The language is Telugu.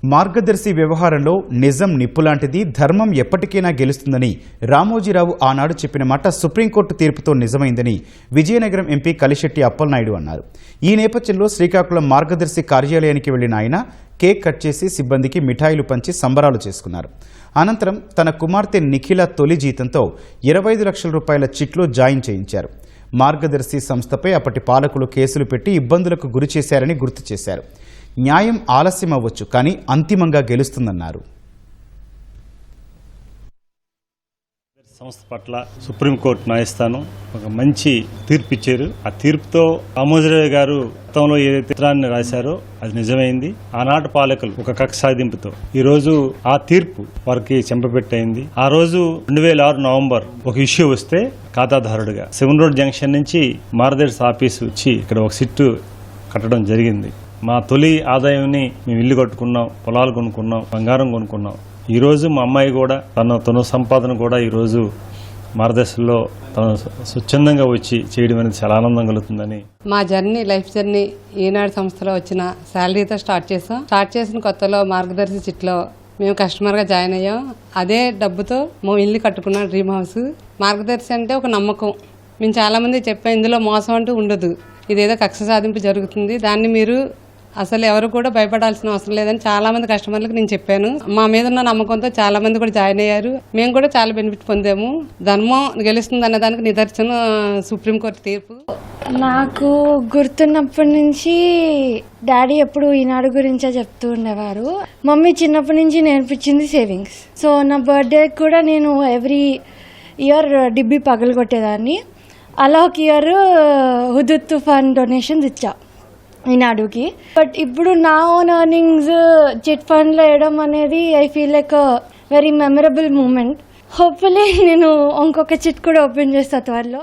మార్గదర్శి వ్యవహారంలో నిజం నిప్పులాంటిది, ధర్మం ఎప్పటికైనా గెలుస్తుందని రామోజీరావు ఆనాడు చెప్పిన మాట సుప్రీంకోర్టు తీర్పుతో నిజమైందని విజయనగరం ఎంపీ కలిశెట్టి అప్పలనాయుడు అన్నారు. ఈ నేపథ్యంలో శ్రీకాకుళం మార్గదర్శి కార్యాలయానికి వెళ్లిన ఆయన కేక్ కట్ చేసి సిబ్బందికి మిఠాయిలు పంచి సంబరాలు చేసుకున్నారు. అనంతరం తన కుమార్తె నిఖిల తొలి జీతంతో 25 లక్షల రూపాయల చిట్లో జాయిన్ చేయించారు. మార్గదర్శి సంస్థపై అప్పటి పాలకులు కేసులు పెట్టి ఇబ్బందులకు గురి చేశారని గుర్తు చేశారు. న్యాయం ఆలస్యం అవ్వచ్చు, కానీ అంతిమంగా గెలుస్తుందన్నారు. సంస్థ పట్ల సుప్రీంకోర్టు న్యాయస్థానం ఒక మంచి తీర్పు ఇచ్చారు. ఆ తీర్పుతో రామోజీరావు గారు గతంలో ఏ చిత్రాన్ని రాశారో అది నిజమైంది. ఆనాటి పాలకులు ఒక కక్ష సాధింపుతో ఈ రోజు ఆ తీర్పు వారికి చెంపపెట్టయింది. ఆ రోజు 2006 నవంబర్ ఒక ఇష్యూ వస్తే ఖాతాదారుడిగా 7 రోడ్ జంక్షన్ నుంచి మార్గదర్శి ఆఫీసు వచ్చి ఇక్కడ ఒక సిట్టు కట్టడం జరిగింది. మా తొలి ఆదాయాన్ని మేము ఇల్లు కట్టుకున్నాం, పొలాలు కొనుక్కున్నాం, బంగారం కొనుక్కున్నాం. ఈరోజు మా అమ్మాయి కూడా తన సంపాదన కూడా ఈరోజు మార్గదర్శిలో తన స్వచ్ఛందంగా వచ్చి చేయడం అనేది చాలా ఆనందం కలుగుతుందని. మా జర్నీ, లైఫ్ జర్నీ ఈనాడు సంస్థలో వచ్చిన శాలరీతో స్టార్ట్ చేసిన కొత్తలో మార్గదర్శి చిట్లో మేము కస్టమర్గా జాయిన్ అయ్యాం. అదే డబ్బుతో మేము ఇల్లు కట్టుకున్నాం, డ్రీమ్ హౌస్. మార్గదర్శి అంటే ఒక నమ్మకం. మేము చాలామంది చెప్పాం, ఇందులో మోసం అంటూ ఉండదు, ఇదేదో కక్ష సాధింపు జరుగుతుంది, దాన్ని మీరు అసలు ఎవరు కూడా భయపడాల్సిన అవసరం లేదని చాలా మంది కస్టమర్లకు నేను చెప్పాను. మా మీద ఉన్న నమ్మకంతో చాలా మంది కూడా జాయిన్ అయ్యారు. మేము కూడా చాలా బెనిఫిట్ పొందాము. ధర్మం గెలుస్తుంది అనే దానికి నిదర్శనం సుప్రీంకోర్టు తీర్పు. నాకు గుర్తున్నప్పటి నుంచి డాడీ ఎప్పుడు ఈనాడు గురించే చెప్తూ ఉండేవారు. మమ్మీ చిన్నప్పటి నుంచి నేర్పించింది సేవింగ్స్. సో నా బర్త్డే కూడా నేను ఎవ్రీ ఇయర్ డిబ్బి పగలగొట్టేదాన్ని. అలా ఒక ఇయర్ హుదూద్ తుఫాన్ డొనేషన్స్ ఇచ్చా ఈనాడుకి. బట్ ఇప్పుడు నా ఓన్ ఎర్నింగ్స్ చిట్ ఫండ్లో వేయడం అనేది I feel like very memorable moment. Hopefully నేను ఇంకొక చిట్ కూడా ఓపెన్ చేస్తా త్వరలో.